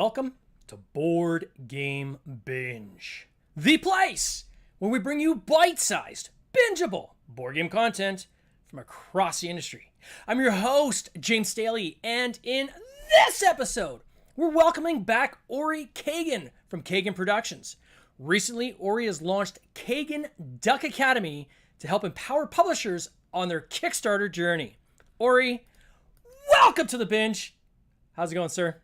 Welcome to Board Game Binge, the place where we bring you bite-sized, bingeable board game content from across the industry. I'm your host, James Staley, and in this episode, we're welcoming back Ori Kagan from Kagan Productions. Recently, Ori has launched Kagan Duckademy to help empower publishers on their Kickstarter journey. Ori, welcome to the binge. How's it going, sir?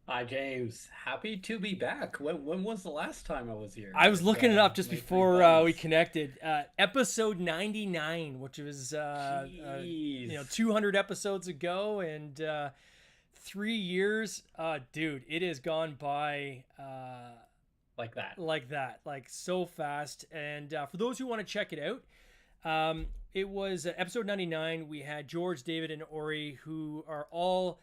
Hi, James. Happy to be back. When was the last time I was here? I was looking it up just before we Jeez. connected. Episode 99, which was 200 episodes ago, and 3 years. Dude, it has gone by Like that. like so fast. And for those who want to check it out, it was episode 99. We had George, David, and Ori, who are all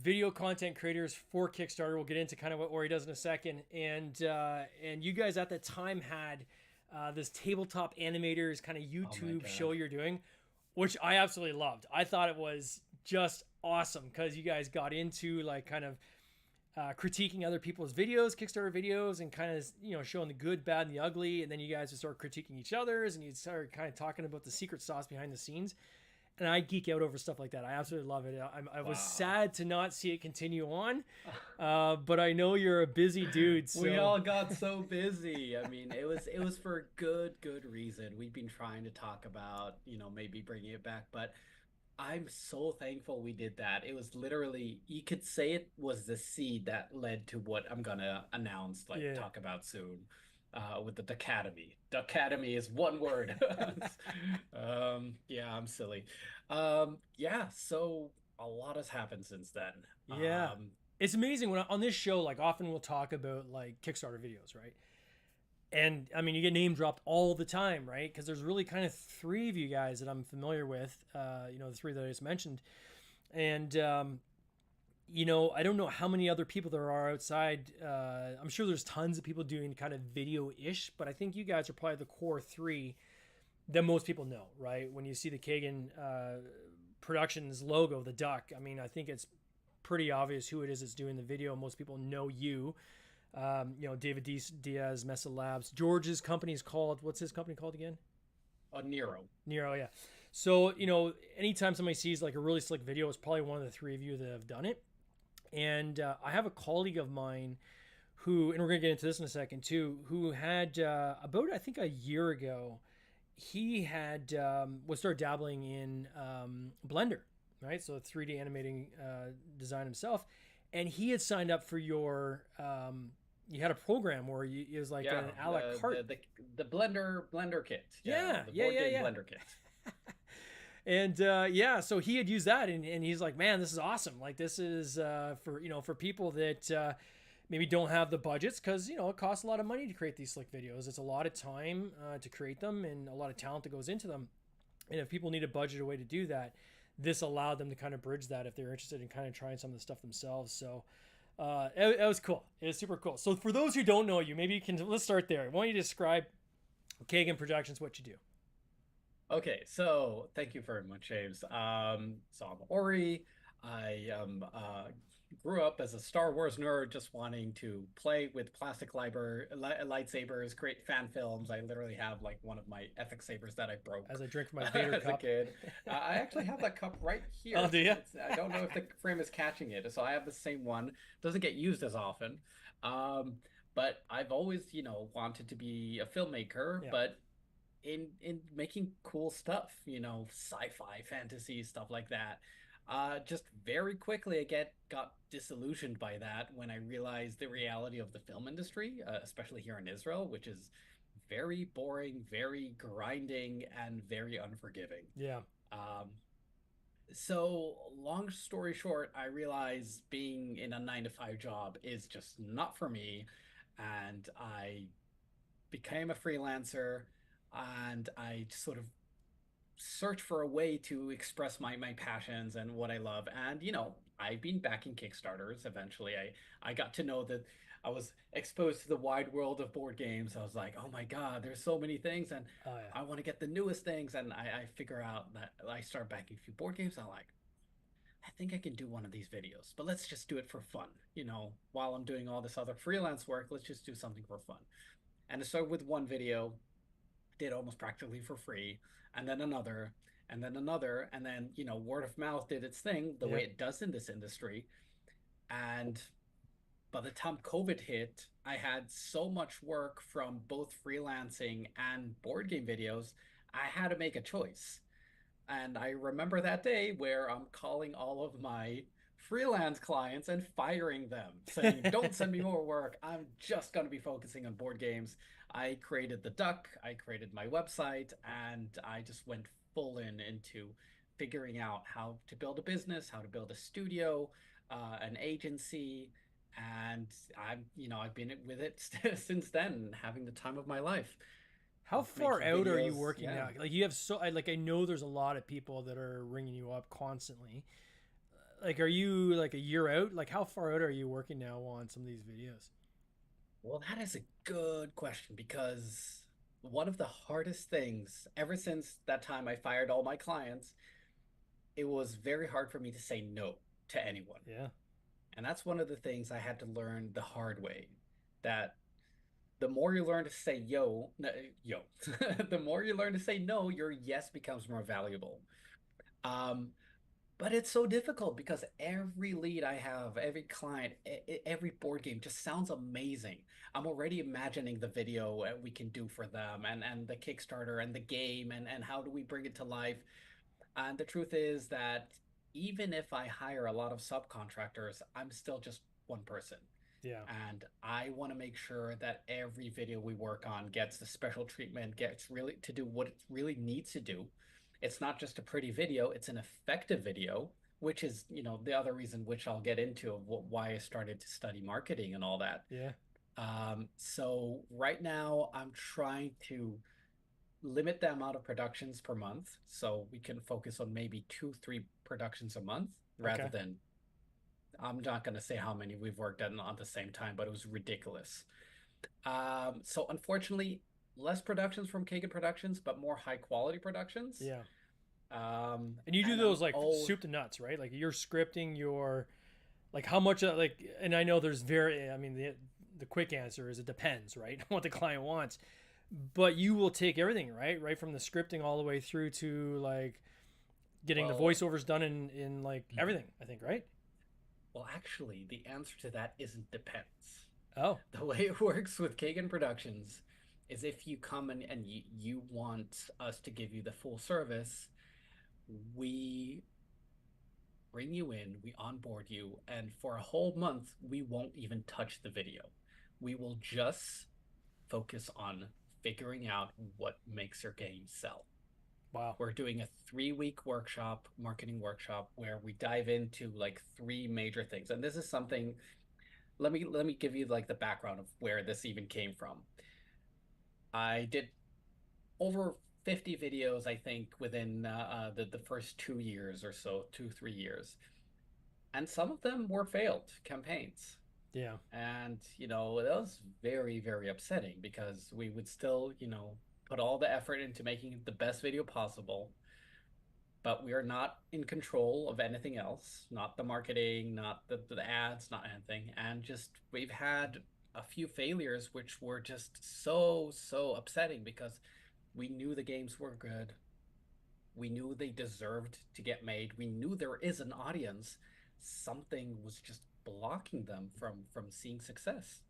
video content creators for Kickstarter. We'll get into kind of what Ori does in a second. And you guys at the time had this tabletop animators kind of YouTube show you're doing, which I absolutely loved. I thought it was just awesome because you guys got into like kind of critiquing other people's videos, Kickstarter videos, and kind of, showing the good, bad, and the ugly. And then you guys would start critiquing each other's, and you'd start kind of talking about the secret sauce behind the scenes. And I geek out over stuff like that. I absolutely love it. I was sad to not see it continue on, but I know you're a busy dude. So. We all got so busy. I mean, it was for good reason. We've been trying to talk about, maybe bringing it back, but I'm so thankful we did that. It was literally, you could say it was the seed that led to what I'm gonna announce, talk about soon. With the Duckademy. Duckademy is one word. Yeah, I'm silly. Yeah, so a lot has happened since then. Yeah. It's amazing when on this show, like often we'll talk about like Kickstarter videos, right? And I mean, you get name dropped all the time, right? Because there's really kind of three of you guys that I'm familiar with, the three that I just mentioned. And, I don't know how many other people there are outside. I'm sure there's tons of people doing kind of video-ish, but I think you guys are probably the core three that most people know, right? When you see the Kagan Productions logo, the duck, I mean, I think it's pretty obvious who it is that's doing the video. Most people know you. David Diaz, Mesa Labs. George's company is called, what's his company called again? Nero. Nero, yeah. So, anytime somebody sees like a really slick video, it's probably one of the three of you that have done it. And I have a colleague of mine who, and we're going to get into this in a second too, who had about, I think a year ago, he had was started dabbling in Blender, right? So 3D animating design himself. And he had signed up for your, you had a program where it was like an a la carte. The Blender kit. Yeah, the board game Blender kit. And so he had used that, and he's like, man, this is awesome. Like this is for people that maybe don't have the budgets, because it costs a lot of money to create these slick videos. It's a lot of time to create them, and a lot of talent that goes into them. And if people need a budget, a way to do that, this allowed them to kind of bridge that if they're interested in kind of trying some of the stuff themselves. So it was cool. It was super cool. So for those who don't know you, maybe let's start there. Why don't you describe Kagan Productions, what you do? Okay, so thank you very much, James. So I'm Ori. I grew up as a Star Wars nerd, just wanting to play with plastic lightsabers, create fan films. I literally have like one of my epic sabers that I broke as I drink my Vader as cup. a kid. I actually have that cup right here. Oh, do you? I don't know if the frame is catching it, so I have the same one. Doesn't get used as often. But I've always, wanted to be a filmmaker, Yeah. but in making cool stuff, sci-fi, fantasy, stuff like that. Just very quickly, I got disillusioned by that when I realized the reality of the film industry, especially here in Israel, which is very boring, very grinding, and very unforgiving. Yeah. So long story short, I realized being in a 9 to 5 job is just not for me, and I became a freelancer, and I sort of search for a way to express my passions and what I love. And I've been backing Kickstarters. Eventually I got to know that I was exposed to the wide world of board games. I was like, oh my god, there's so many things, and I want to get the newest things. And I figure out that I start backing a few board games. I'm like, I think I can do one of these videos, but let's just do it for fun. While I'm doing all this other freelance work, let's just do something for fun. And I started with one video, did almost practically for free, and then another, and then another, and then, word of mouth did its thing the Yeah. way it does in this industry. And by the time COVID hit, I had so much work from both freelancing and board game videos, I had to make a choice. And I remember that day where I'm calling all of my freelance clients and firing them, saying, don't send me more work. I'm just going to be focusing on board games. I created the duck, I created my website, and I just went full into figuring out how to build a business, how to build a studio, an agency. And I've been with it since then, having the time of my life, How far making out are you videos. working Yeah. now? Like you have I know there's a lot of people that are ringing you up constantly. Like, are you like a year out? Like, how far out are you working now on some of these videos? Well, that is a good question because one of the hardest things ever since that time I fired all my clients, it was very hard for me to say no to anyone. Yeah. And that's one of the things I had to learn the hard way, that the more you learn to say yo, the more you learn to say no, your yes becomes more valuable. Um, But it's so difficult because every lead I have, every client, every board game just sounds amazing. I'm already imagining the video we can do for them, and the Kickstarter and the game, and how do we bring it to life. And the truth is that even if I hire a lot of subcontractors, I'm still just one person. Yeah. And I want to make sure that every video we work on gets the special treatment, gets really to do what it really needs to do. It's not just a pretty video, it's an effective video, which is, the other reason which I'll get into of why I started to study marketing and all that. Yeah. So right now I'm trying to limit the amount of productions per month so we can focus on maybe 2, 3 productions a month rather Okay. than, I'm not going to say how many we've worked on the same time, but it was ridiculous. So unfortunately, less productions from Kagan Productions, but more high quality productions. Yeah. And you do And I'm those like all soup to nuts, right? Like you're scripting your like how much like, and I know there's I mean the quick answer is it depends, right? What the client wants. But you will take everything, right? Right from the scripting all the way through to like getting the well, voiceovers done in like everything, I think, right? well, actually, the answer to that isn't depends. Oh, The way it works with Kagan Productions is if you come and you want us to give you the full service, we bring you in, we onboard you, and for a whole month, we won't even touch the video. We will just focus on figuring out what makes your game sell. wow. We're doing a 3 week workshop, marketing workshop, where we dive into like three major things. And this is something, let me give you like the background of where this even came from. I did over 50 videos, I think, within the first 2 years or so, 2, 3 years. And some of them were failed campaigns. Yeah. And, that was very, very upsetting because we would still, put all the effort into making the best video possible, but we are not in control of anything else, not the marketing, not the ads, not anything. And just we've had a few failures which were just so, so upsetting because we knew the games were good. We knew they deserved to get made. We knew there is an audience. Something was just blocking them from seeing success.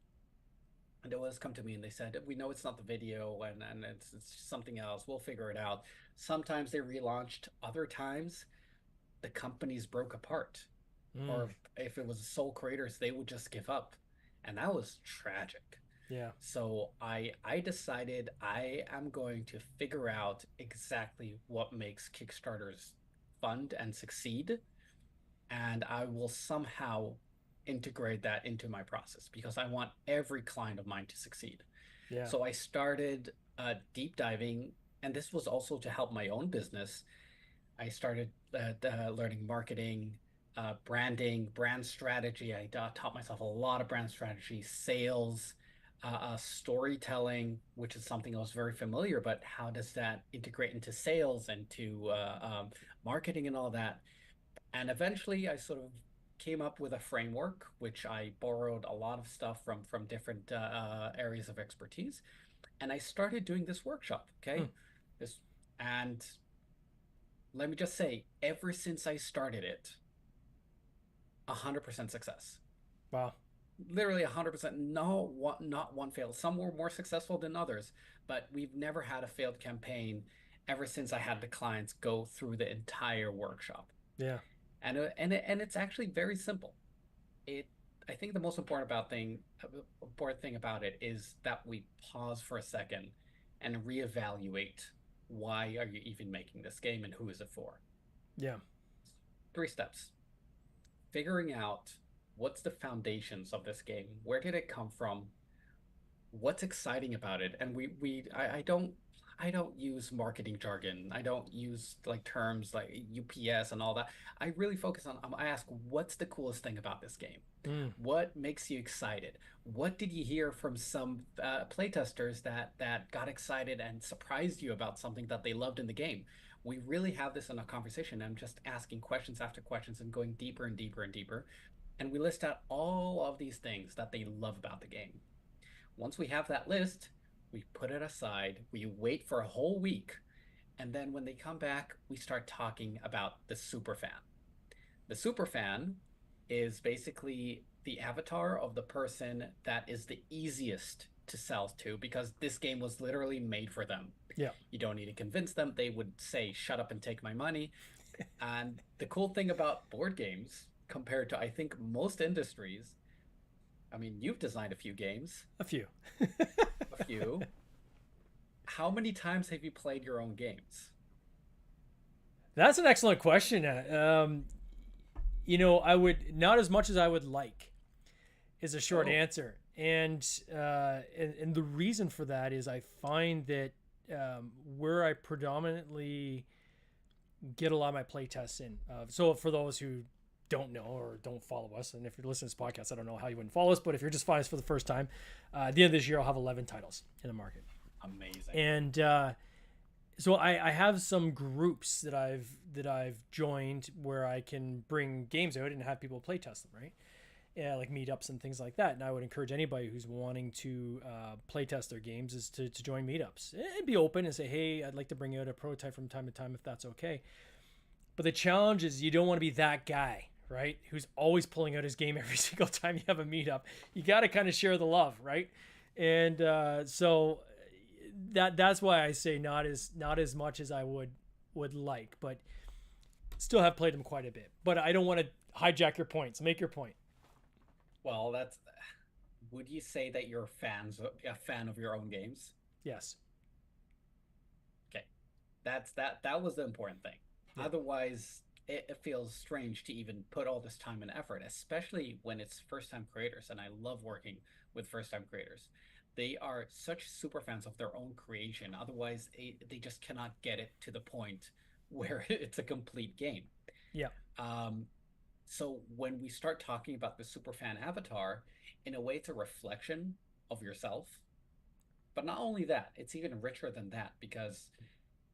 And they always come to me and they said, we know it's not the video, and it's something else. We'll figure it out. Sometimes they relaunched, other times the companies broke apart. Mm, Or if it was sole creators, they would just give up. And that was tragic. yeah. So I decided I am going to figure out exactly what makes Kickstarters fund and succeed, and I will somehow integrate that into my process because I want every client of mine to succeed. Yeah. So I started deep diving, and this was also to help my own business. I started learning marketing, branding, brand strategy. I taught myself a lot of brand strategy, sales, storytelling, which is something I was very familiar, but how does that integrate into sales and to marketing and all that? And eventually I sort of came up with a framework, which I borrowed a lot of stuff from different areas of expertise. And I started doing this workshop. Hmm. Okay. This, and let me just say, ever since I started it, 100% success. Wow. Literally 100%. No, not one failed. Some were more successful than others, but we've never had a failed campaign ever since I had the clients go through the entire workshop. Yeah. And it's actually very simple. It I think the most important thing about it is that we pause for a second and reevaluate, why are you even making this game and who is it for? Yeah. 3 steps. Figuring out what's the foundations of this game. Where did it come from? What's exciting about it? And I don't use marketing jargon. I don't use like terms like UPS and all that. I really focus on, I ask, what's the coolest thing about this game? Mm. What makes you excited? What did you hear from some playtesters that got excited and surprised you about something that they loved in the game? We really have this in a conversation. I'm just asking questions after questions and going deeper and deeper and deeper. And we list out all of these things that they love about the game. Once we have that list, we put it aside, we wait for a whole week, and then when they come back, we start talking about the super fan. The super fan is basically the avatar of the person that is the easiest to sell to because this game was literally made for them. Yeah. You don't need to convince them. They would say, "Shut up and take my money." And the cool thing about board games, compared to I think most industries, I mean, you've designed a few games, A few. a few. How many times have you played your own games? That's an excellent question. I would not as much as I would like is a short Oh, answer, and the reason for that is I find that where I predominantly get a lot of my play tests in. So for those who don't know or don't follow us, and if you're listening to this podcast, I don't know how you wouldn't follow us, but if you're just finding us for the first time, at the end of this year, I'll have 11 titles in the market, amazing. and so I have some groups that I've joined where I can bring games out and have people play test them, right? Yeah, like meetups and things like that. And I would encourage anybody who's wanting to play test their games is to join meetups and be open and say, hey, I'd like to bring out a prototype from time to time if that's okay. But the challenge is you don't want to be that guy, right? Who's always pulling out his game every single time you have a meetup. You got to kind of share the love, right? And so that's why I say not as much as I would like, but still have played them quite a bit. But I don't want to hijack your points. Make your point. Well, that's. Would you say that you're a fan of your own games? Yes. Okay, that was the important thing. Yeah. Otherwise, it feels strange to even put all this time and effort, especially when it's first time creators. And I love working with first time creators. They are such super fans of their own creation. Otherwise, they just cannot get it to the point where it's a complete game. Yeah. Um, so when we start talking about the superfan avatar, in a way, it's a reflection of yourself. But not only that, it's even richer than that because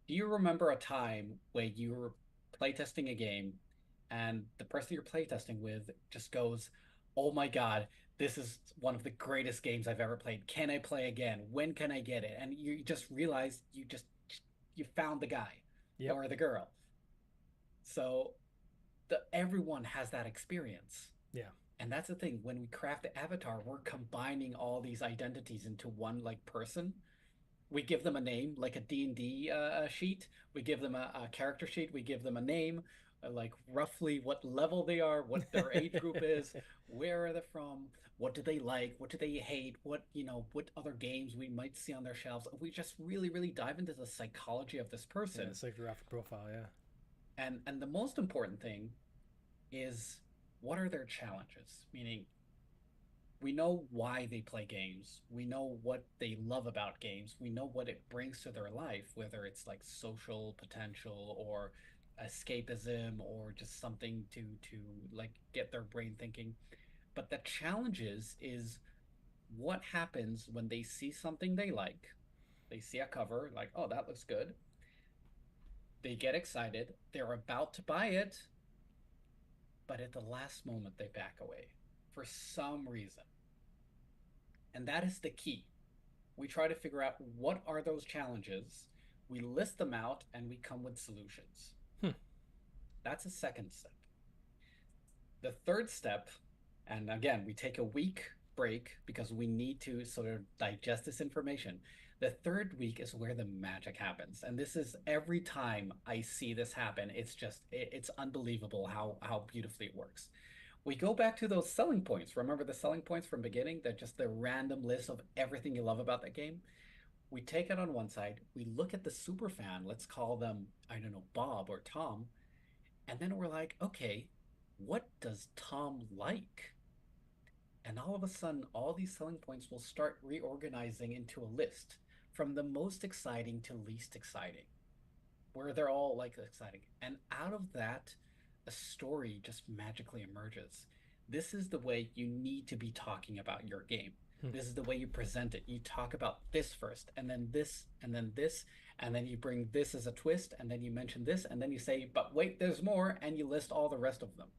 do you remember a time where you were playtesting a game and the person you're playtesting with just goes, "Oh my God, this is one of the greatest games I've ever played. Can I play again? When can I get it?" And you just realize you found the guy Yep. or the girl. So everyone has that experience. Yeah. And that's the thing. When we craft the avatar, we're combining all these identities into one like person. We give them a name, like a D&D sheet. We give them a character sheet. We give them a name, like roughly what level they are, what their age group is, where are they from, what do they like, what do they hate, what other games we might see on their shelves. We just really, really dive into the psychology of this Yeah. person. Psychographic profile. Yeah. And the most important thing is, what are their challenges? Meaning, we know why they play games. We know what they love about games. We know what it brings to their life, whether it's like social potential or escapism or just something to like get their brain thinking. But the challenges is what happens when they see something they like. They see a cover like, "Oh, that looks good." They get excited. They're about to buy it, but at the last moment they back away for some reason. And that is the key. We try to figure out what are those challenges, we list them out, and we come with solutions. That's a second step. The third step, and again, we take a week break because we need to sort of digest this information. The third week is where the magic happens. And this is every time I see this happen, it's unbelievable how beautifully it works. We go back to those selling points. Remember the selling points from beginning? They're just the random list of everything you love about that game. We take it on one side, we look at the super fan, let's call them, I don't know, Bob or Tom, and then we're like, okay, what does Tom like? And all of a sudden, all these selling points will start reorganizing into a list from the most exciting to least exciting, where they're all like exciting. And out of that, a story just magically emerges. This is the way you need to be talking about your game. This is the way you present it. You talk about this first, and then this, and then this, and then you bring this as a twist, and then you mention this, and then you say, but wait, there's more, and you list all the rest of them.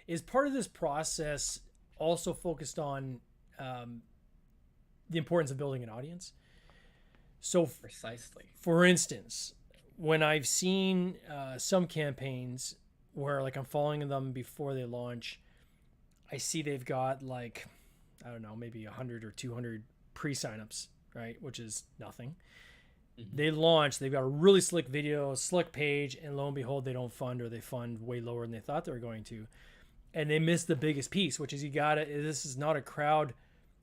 Is part of this process also focused on the importance of building an audience? So precisely. For instance, when I've seen some campaigns where like I'm following them before they launch, I see they've got like, I don't know, maybe 100 or 200 pre-signups, right? Which is nothing. They launch, they've got a really slick video, slick page, and lo and behold, they don't fund, or they fund way lower than they thought they were going to. And they miss the biggest piece, which is this is not a crowd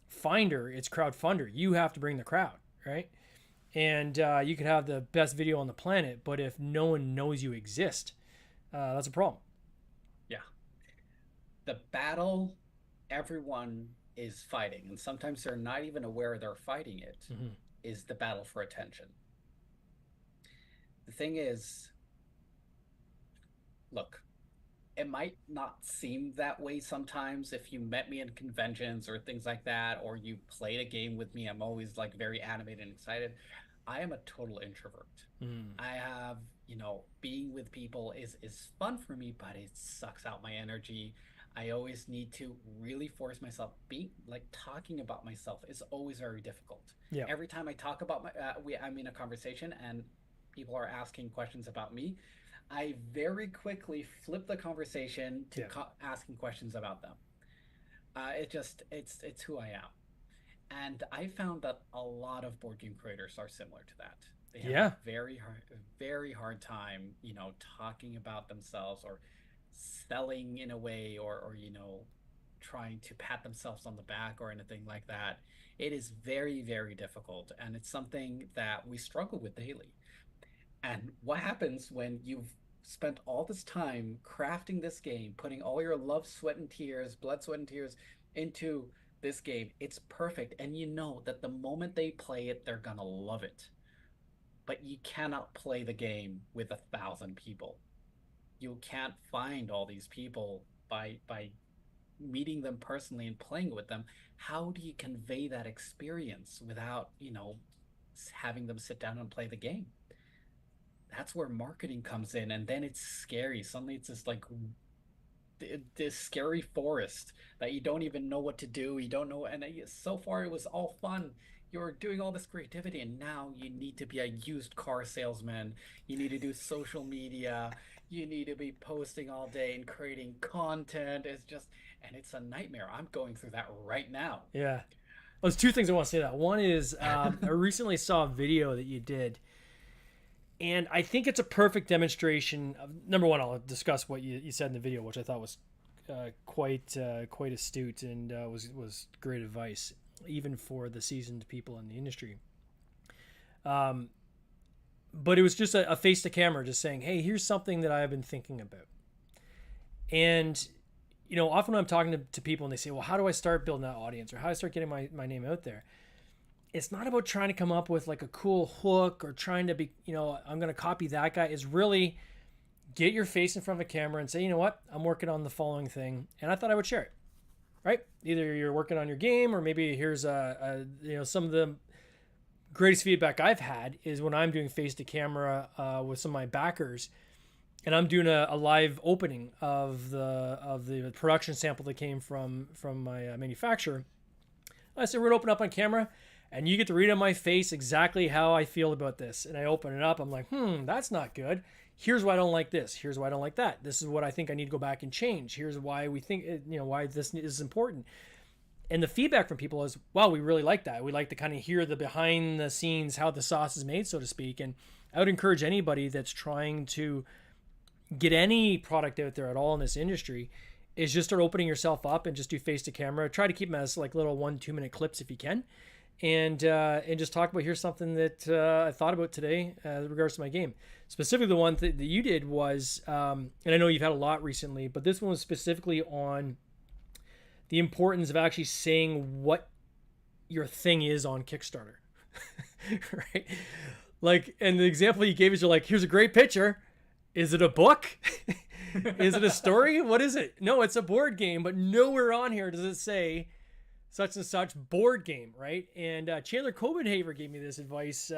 finder, it's crowdfunder. You have to bring the crowd, right? And you can have the best video on the planet, but if no one knows you exist, that's a problem. Yeah. The battle everyone is fighting, and sometimes they're not even aware they're fighting it, is the battle for attention. The thing is, look, it might not seem that way sometimes if you met me in conventions or things like that, or you played a game with me. I'm always like very animated and excited. I am a total introvert. I have, being with people is fun for me, but it sucks out my energy. I always need to really force myself. Talking about myself is always very difficult. Yeah. Every time I talk about I'm in a conversation and people are asking questions about me, I very quickly flip the conversation to asking questions about them. It's who I am. And I found that a lot of board game creators are similar to that. They have a very hard time, talking about themselves or selling in a way, or trying to pat themselves on the back or anything like that. It is very, very difficult, and it's something that we struggle with daily. And what happens when you've spent all this time crafting this game, putting all your love, sweat, and tears, blood, sweat, and tears into this game? It's perfect, and you know that the moment they play it, they're gonna love it. But you cannot play the game with 1,000 people. You can't find all these people by meeting them personally and playing with them. How do you convey that experience without, having them sit down and play the game? That's where marketing comes in, and then it's scary. Suddenly it's just like this scary forest that you don't even know what to do. You don't know, and so far it was all fun. You're doing all this creativity, and now you need to be a used car salesman. You need to do social media. You need to be posting all day and creating content. And it's a nightmare. I'm going through that right now. Yeah. Well, there's two things I want to say that. One is I recently saw a video that you did, and I think it's a perfect demonstration of, number one, I'll discuss what you said in the video, which I thought was quite astute and was great advice, even for the seasoned people in the industry. But it was just a face to camera, just saying, hey, here's something that I've been thinking about. And, often when I'm talking to people and they say, well, how do I start building that audience, or how do I start getting my name out there? It's not about trying to come up with like a cool hook or trying to be, I'm going to copy that guy. It's really get your face in front of a camera and say, you know what, I'm working on the following thing, and I thought I would share it. Right? Either you're working on your game, or maybe here's some of the greatest feedback I've had is when I'm doing face to camera with some of my backers, and I'm doing a live opening of the production sample that came from my manufacturer. I said, we're gonna open up on camera, and you get to read on my face exactly how I feel about this. And I open it up. I'm like, that's not good. Here's why I don't like this. Here's why I don't like that. This is what I think I need to go back and change. Here's why we think, why this is important. And the feedback from people is, wow, we really like that. We like to kind of hear the behind the scenes, how the sauce is made, so to speak. And I would encourage anybody that's trying to get any product out there at all in this industry is just start opening yourself up and just do face to camera. Try to keep them as like little 1-2 minute clips if you can. And just talk about, here's something that I thought about today in regards to my game. Specifically, the one that you did was, and I know you've had a lot recently, but this one was specifically on the importance of actually saying what your thing is on Kickstarter, right? Like, and the example you gave is, you're like, here's a great picture. Is it a book? Is it a story? What is it? No, it's a board game, but nowhere on here does it say such and such board game, right? And Chandler Copenhaver gave me this advice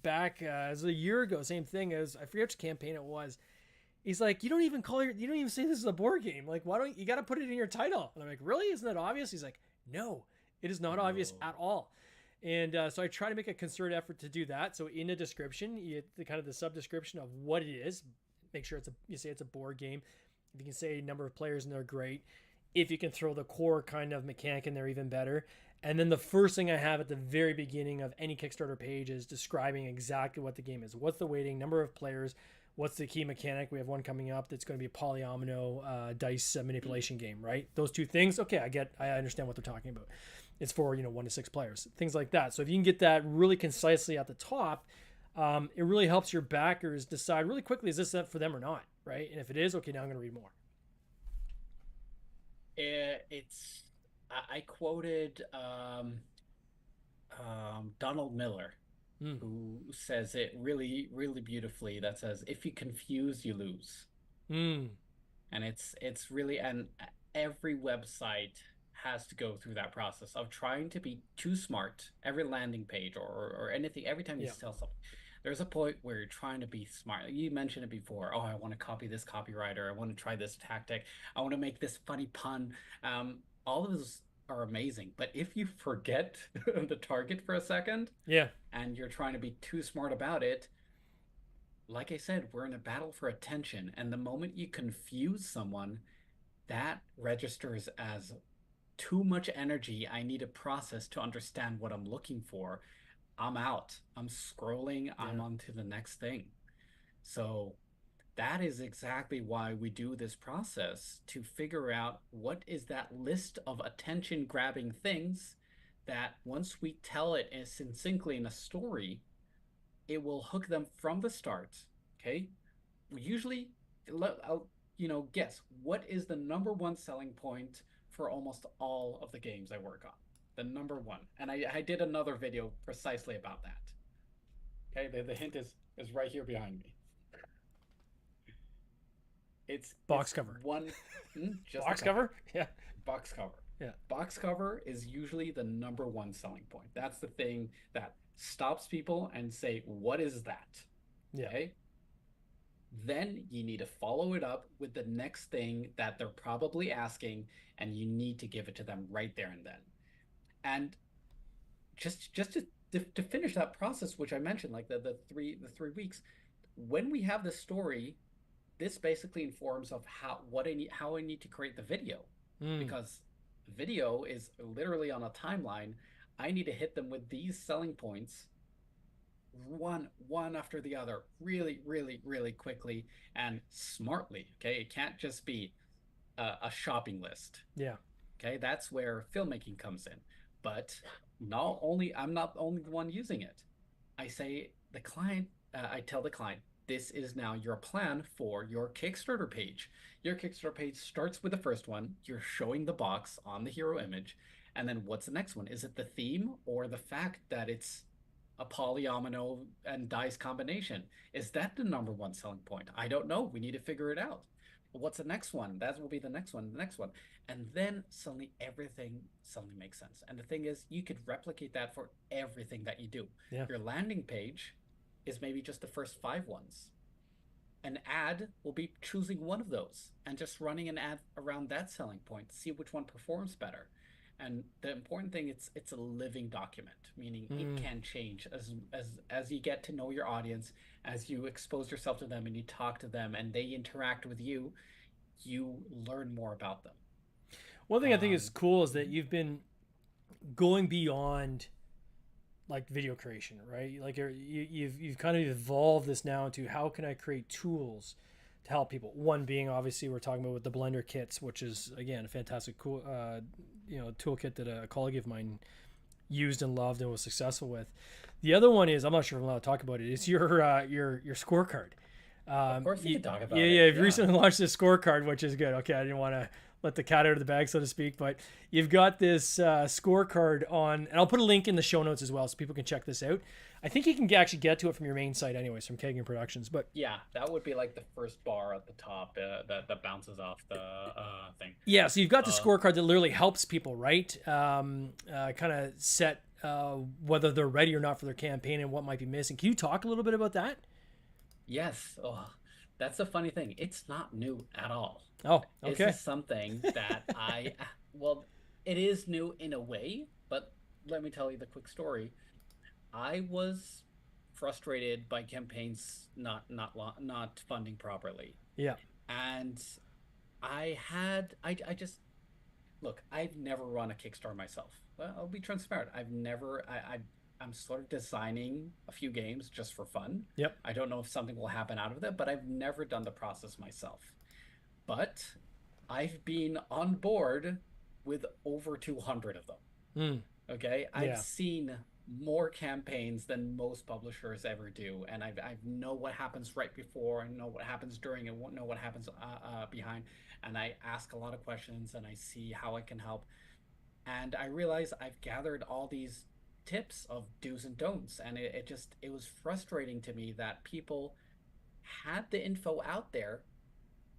back it was a year ago. Same thing as, I forget which campaign it was. He's like, you don't even say this is a board game. Like, why don't you got to put it in your title? And I'm like, really? Isn't that obvious? He's like, no, it is not obvious at all. And so I try to make a concerted effort to do that. So in the description, the kind of the sub description of what it is, make sure you say it's a board game. If you can say a number of players in there, great. If you can throw the core kind of mechanic in there, even better. And then the first thing I have at the very beginning of any Kickstarter page is describing exactly what the game is. What's the weighting, number of players, what's the key mechanic? We have one coming up that's going to be a polyomino dice manipulation game, right? Those two things. Okay, I understand what they're talking about. It's for 1 to 6 players, things like that. So if you can get that really concisely at the top, it really helps your backers decide really quickly, is this for them or not, right? And if it is, okay, now I'm going to read more. I quoted Donald Miller, who says it really, really beautifully. That says, if you confuse, you lose. And it's really, and every website has to go through that process of trying to be too smart. Every landing page or anything, every time you sell something, there's a point where you're trying to be smart. You mentioned it before. Oh, I want to copy this copywriter. I want to try this tactic. I want to make this funny pun. All of those are amazing. But if you forget the target for a second, and you're trying to be too smart about it, like I said, we're in a battle for attention. And the moment you confuse someone, that registers as too much energy I need to process to understand what I'm looking for. I'm out. I'm scrolling. I'm on to the next thing. So that is exactly why we do this process, to figure out what is that list of attention grabbing things that once we tell it as succinctly in a story, it will hook them from the start. Okay. Usually, I'll guess, what is the number one selling point for almost all of the games I work on? The number one. And I did another video precisely about that. Okay, the hint is right here behind me. It's box cover. Just box cover? Yeah. Box cover. Yeah. Box cover is usually the number one selling point. That's the thing that stops people and say, what is that? Yeah. Okay. Then you need to follow it up with the next thing that they're probably asking, and you need to give it to them right there and then. And just to finish that process, which I mentioned, like the 3 weeks, when we have the story, this basically informs of how I need to create the video, because video is literally on a timeline. I need to hit them with these selling points, one after the other, really, really, really quickly and smartly. Okay, it can't just be a shopping list. Yeah. Okay, that's where filmmaking comes in. But I'm not the only one using it. I tell the client, this is now your plan for your Kickstarter page. Your Kickstarter page starts with the first one. You're showing the box on the hero image. And then what's the next one? Is it the theme or the fact that it's a polyomino and dice combination? Is that the number one selling point? I don't know. We need to figure it out. What's the next one? That will be the next one, and then suddenly everything makes sense. And the thing is, you could replicate that for everything that you do. Yeah. Your landing page is maybe just the first 5 ones. an ad will be choosing one of those and just running an ad around that selling point to see which one performs better. And the important thing, it's a living document, meaning it Mm. can change as you get to know your audience, as you expose yourself to them and you talk to them and they interact with you, you learn more about them. One thing I think is Um, cool is that mhm. you've been going beyond like video creation, right? Like you've kind of evolved this now into how can I create tools to help people. One being obviously we're talking about with the Blender kits, which is again a fantastic cool toolkit that a colleague of mine used and loved and was successful with. The other one is I'm not sure if I'm allowed to talk about it. It's your scorecard. Of course, you can talk Yeah, about yeah. it. You've Yeah. recently launched this scorecard, which is good. Okay, I didn't want to let the cat out of the bag, so to speak, but you've got this scorecard on, and I'll put a link in the show notes as well, so people can check this out. I think you can actually get to it from your main site, anyways, from Kagan Productions. But Yeah, that would be like the first bar at the top that bounces off the thing. yeah, so you've got the Uh, scorecard that literally helps people, right? Kind of set whether they're ready or not for their campaign and what might be missing. Can you talk a little bit about that? yes. Oh, that's the funny thing. It's not new at all. Oh, This okay. is something that well, it is new in a way, but let me tell you the quick story. I was frustrated by campaigns not funding properly, Yeah. and I just look. I've never run a Kickstarter myself. Well, I'll be transparent. I'm sort of designing a few games just for fun. Yep. I don't know if something will happen out of it, but I've never done the process myself. But I've been on board with over 200 of them. Mm, Okay. I've yeah. seen more campaigns than most publishers ever do. And I know what happens right before, and know what happens during, and know what happens behind. And I ask a lot of questions and I see how I can help. And I realize I've gathered all these tips of do's and don'ts. And it was frustrating to me that people had the info out there,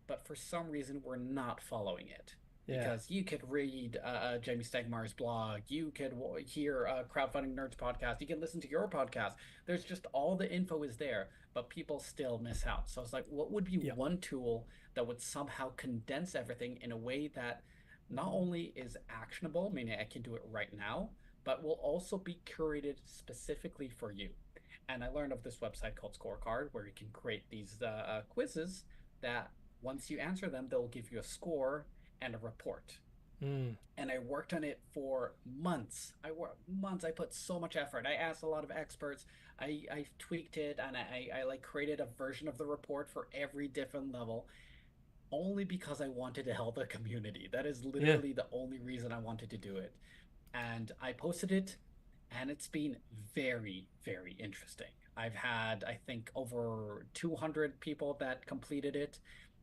but for some reason we're not following it. Yeah. Because you could read Jamie Stegmar's blog, you could hear Crowdfunding Nerds podcast, you can listen to your podcast. There's just all the info is there, but people still miss out. So it's like, what would be Yep. one tool that would somehow condense everything in a way that not only is actionable, meaning I can do it right now, but will also be curated specifically for you. And I learned of this website called Scorecard where you can create these quizzes that once you answer them, they'll give you a score and a report. Mm, And I worked on it for months. I worked months. I put so much effort. I asked a lot of experts. I tweaked it and I like created a version of the report for every different level only because I wanted to help the community. That is yeah. literally the only reason I wanted to do it. And I posted it, and it's been very, very interesting. I've had, I think, over 200 people that completed it.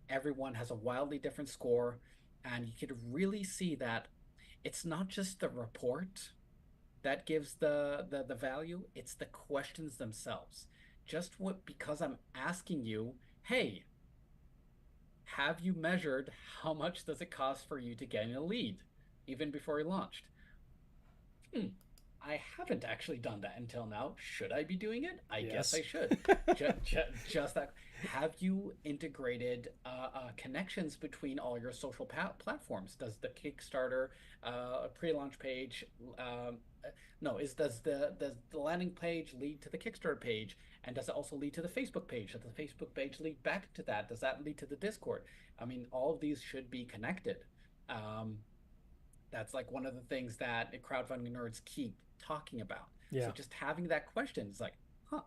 Everyone has a wildly different score, and you could really see that it's not just the report that gives the value, it's the questions themselves. Just what because I'm asking you, hey, have you measured how much does it cost for you to get in a lead even before you launched? Hmm, I haven't actually done that until now. Should I be doing it? I guess Yes. I should. Just that. Have you integrated connections between all your social platforms? Does the Kickstarter pre-launch page, no, does the landing page lead to the Kickstarter page, and does it also lead to the Facebook page? Does the Facebook page lead back to that? Does that lead to the Discord? I mean, all of these should be connected. Um, that's like one of the things that crowdfunding nerds keep talking about. So Yeah. just having that question is like, huh.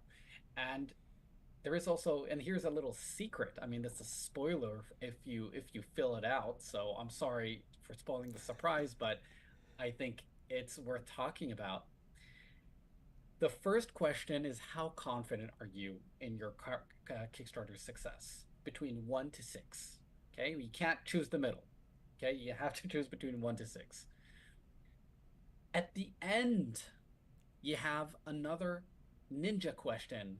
And there is also, and here's a little secret. I mean, that's a spoiler if you fill it out. So I'm sorry for spoiling the surprise, but I think it's worth talking about. The first question is how confident are you in your Kickstarter success? Between 1 to 6. Okay, you can't choose the middle. Okay, you have to choose between 1 to 6. At the end, you have another ninja question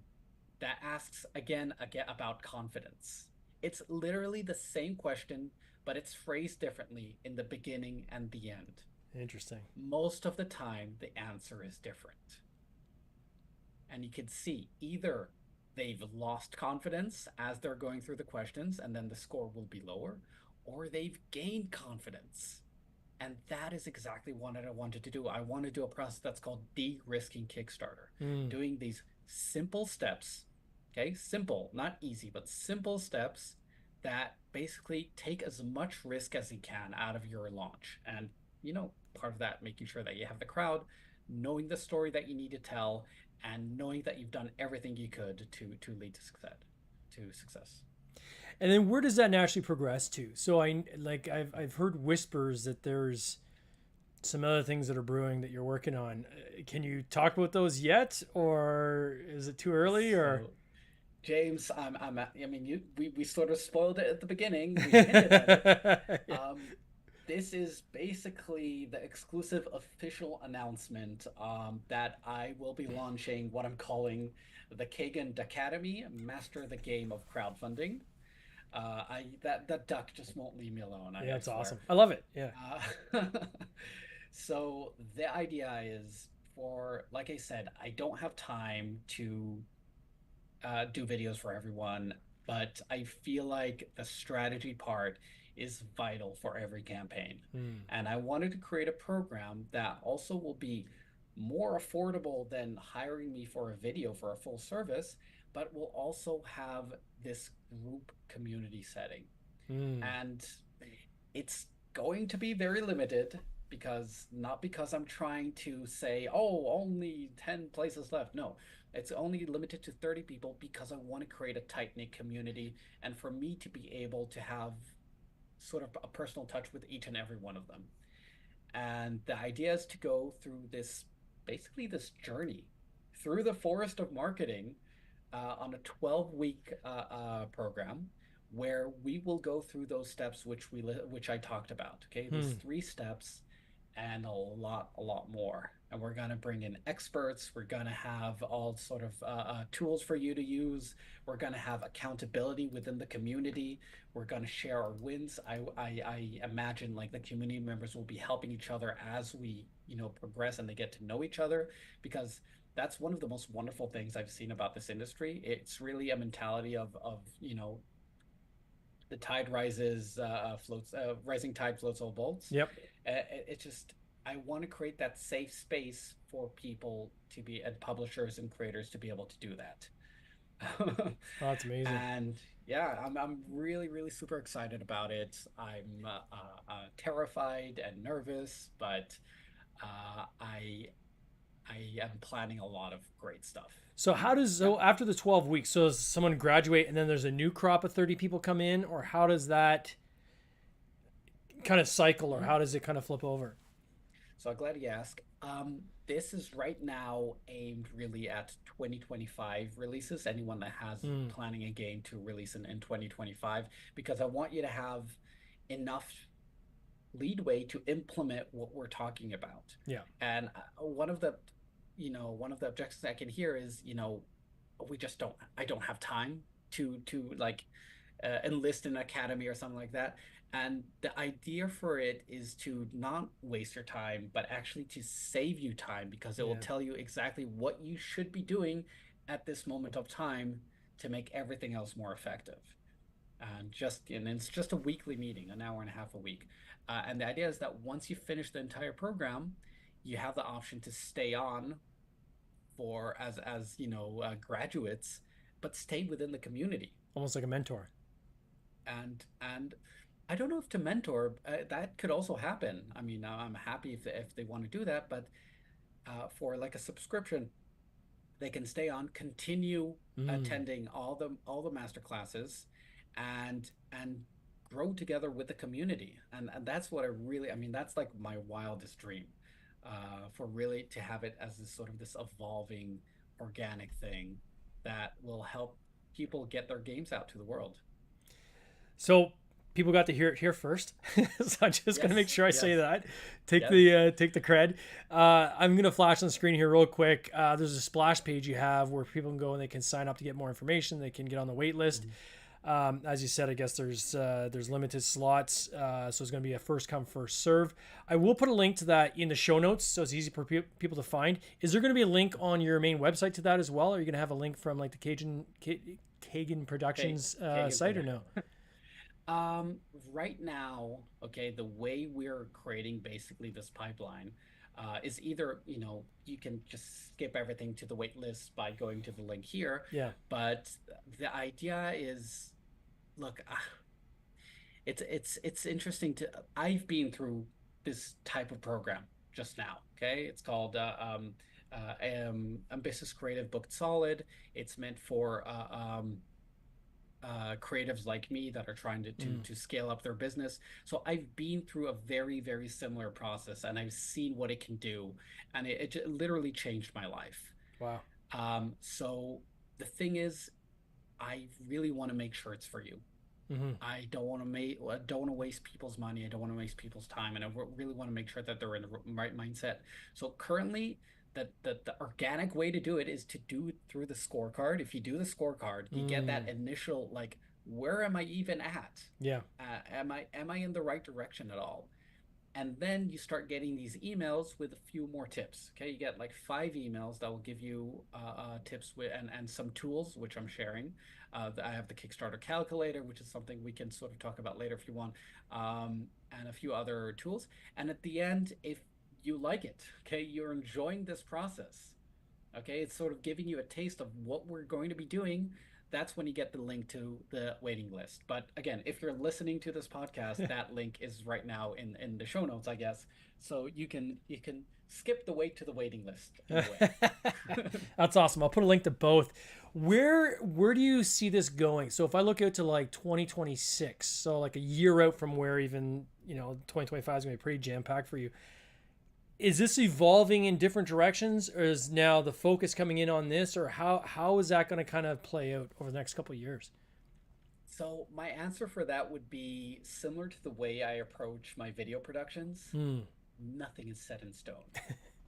that asks again about confidence. It's literally the same question, but it's phrased differently in the beginning and the end. Interesting. Most of the time, the answer is different. And you can see either they've lost confidence as they're going through the questions, and then the score will be lower, or they've gained confidence. And that is exactly what I wanted to do. I want to do a process that's called de-risking Kickstarter, Mm. doing these simple steps, okay? Simple, not easy, but simple steps that basically take as much risk as you can out of your launch. And, part of that, making sure that you have the crowd, knowing the story that you need to tell, and knowing that you've done everything you could to lead to success. And then where does that naturally progress to? So I've heard whispers that there's some other things that are brewing that you're working on. Can you talk about those yet, or is it too early? Or So, James, we sort of spoiled it at the beginning. We hinted at it. yeah. This is basically the exclusive official announcement that I will be launching what I'm calling the Kagan Duckademy, Master the Game of Crowdfunding. That duck just won't leave me alone. Yeah, I it's swear. awesome. I love it. Yeah. So the idea is for, like I said, I don't have time to do videos for everyone, but I feel like the strategy part is vital for every campaign. Mm. And I wanted to create a program that also will be more affordable than hiring me for a video for a full service, but will also have this group community setting. Mm. And it's going to be very limited because not because I'm trying to say, oh, only 10 places left. No, it's only limited to 30 people because I want to create a tight-knit community and for me to be able to have sort of a personal touch with each and every one of them. And the idea is to go through basically this journey through the forest of marketing on a 12-week program where we will go through those steps which I talked about. Okay, these 3 steps and a lot more. And we're going to bring in experts. We're going to have all sort of tools for you to use. We're going to have accountability within the community. We're going to share our wins. I imagine like the community members will be helping each other as we progress and they get to know each other, because that's one of the most wonderful things I've seen about this industry. It's really a mentality of the tide rises, floats. Rising tide floats all boats. Yep. It's just I want to create that safe space for people to be, and publishers and creators to be able to do that. Oh, that's amazing. And yeah, I'm really super excited about it. I'm terrified and nervous, but I am planning a lot of great stuff. So after the 12 weeks, so does someone graduate and then there's a new crop of 30 people come in, or how does that kind of cycle, or how does it kind of flip over? So I'm glad you asked. This is right now aimed really at 2025 releases. Anyone that has planning a game to release in 2025, because I want you to have enough leadway to implement what we're talking about. Yeah. And one of the objections I can hear is, I don't have time to like enlist an academy or something like that. And the idea for it is to not waste your time, but actually to save you time, because it will tell you exactly what you should be doing at this moment of time to make everything else more effective. And it's just a weekly meeting, an hour and a half a week. And the idea is that once you finish the entire program, you have the option to stay on for as graduates, but stay within the community, almost like a mentor. And I don't know if to mentor, that could also happen. I mean, I'm happy if they want to do that, but for like a subscription, they can stay on, continue attending all the master classes, and grow together with the community. And that's what that's like my wildest dream, for really to have it as this evolving organic thing that will help people get their games out to the world. So people got to hear it here first. So I'm just going to make sure I say that. Take the cred. I'm going to flash on the screen here real quick. There's a splash page you have where people can go and they can sign up to get more information. They can get on the wait list. As you said, I guess there's limited slots, so it's going to be a first come first serve. I will put a link to that in the show notes, so it's easy for people to find. Is there going to be a link on your main website to that as well? Or are you going to have a link from like the Kagan Productions site or no? Right now, okay, the way we're creating basically this pipeline is either, you can just skip everything to the wait list by going to the link here. Yeah. But the idea is, look, it's interesting I've been through this type of program just now. Okay. It's called Ambitious Creative Booked Solid. It's meant for creatives like me that are trying to scale up their business. So I've been through a very, very similar process, and I've seen what it can do, and it literally changed my life. Wow. So the thing is, I really want to make sure it's for you. I don't want to waste people's money. I don't want to waste people's time, and I really want to make sure that they're in the right mindset. So currently, the organic way to do it is to do it through the scorecard. If you do the scorecard, you get that initial, like, where am I even at? Yeah. Am I in the right direction at all? And then you start getting these emails with a few more tips. Okay, you get like 5 emails that will give you tips and some tools, which I'm sharing. I have the Kickstarter calculator, which is something we can sort of talk about later if you want, and a few other tools. And at the end, if you like it, okay, you're enjoying this process, okay, it's sort of giving you a taste of what we're going to be doing, that's when you get the link to the waiting list. But again, if you're listening to this podcast, that link is right now in the show notes, I guess, so you can skip the wait to the waiting list anyway. That's awesome. I'll put a link to both. Where do you see this going? So if I look out to like 2026, so like a year out from where even 2025 is gonna be pretty jam-packed for you, is this evolving in different directions, or is now the focus coming in on this, or how is that going to kind of play out over the next couple of years? So my answer for that would be similar to the way I approach my video productions. Nothing is set in stone.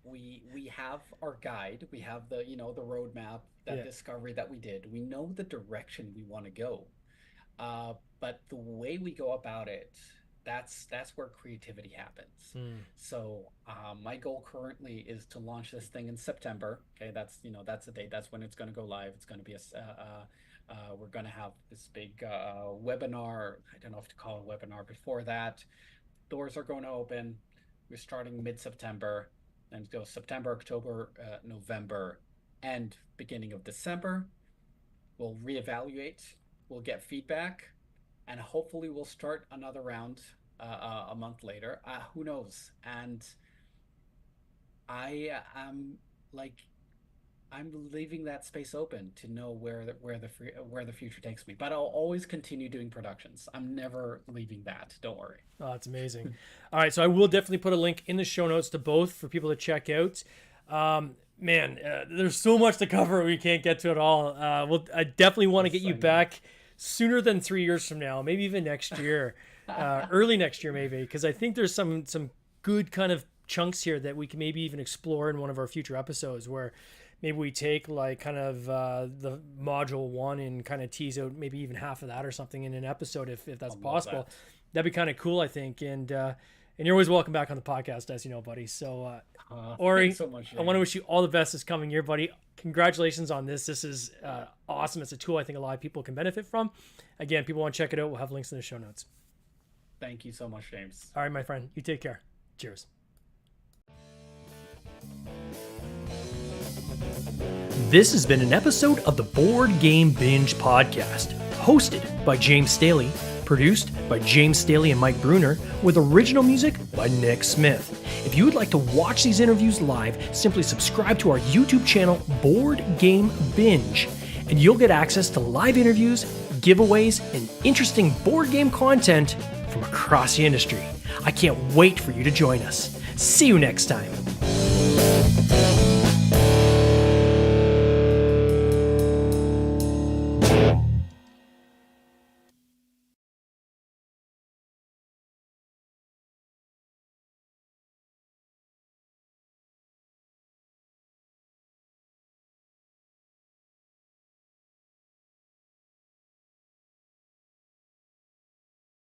We have our guide, we have the the roadmap, that discovery that we did. We know the direction we want to go, but the way we go about it, that's where creativity happens. So my goal currently is to launch this thing in September. Okay, that's that's the date. That's when it's going to go live. It's going to be we're going to have this big webinar. I don't know if to call it a webinar. Before that, doors are going to open. We're starting mid-September, and go September, October, November, and beginning of December. We'll reevaluate. We'll get feedback. And hopefully we'll start another round a month later. Who knows? And I'm leaving that space open to know where the future takes me. But I'll always continue doing productions. I'm never leaving that. Don't worry. Oh, that's amazing. All right, so I will definitely put a link in the show notes to both for people to check out. There's so much to cover. We can't get to it all. I definitely want to get you back sooner than 3 years from now, maybe even next year, early next year, maybe, because I think there's some good kind of chunks here that we can maybe even explore in one of our future episodes, where maybe we take like kind of the module 1 and kind of tease out maybe even half of that or something in an episode, if that's possible. That'd be kind of cool, I think. And you're always welcome back on the podcast, as you know, buddy. So Ori, so much, I want to wish you all the best this coming year, buddy. Congratulations on this. This is awesome. It's a tool I think a lot of people can benefit from. Again, people want to check it out. We'll have links in the show notes. Thank you so much, James. All right, my friend. You take care. Cheers. This has been an episode of the Board Game Binge podcast, hosted by James Staley, produced by James Staley and Mike Bruner, with original music by Nick Smith. If you would like to watch these interviews live, simply subscribe to our YouTube channel, Board Game Binge, and you'll get access to live interviews, giveaways, and interesting board game content from across the industry. I can't wait for you to join us. See you next time.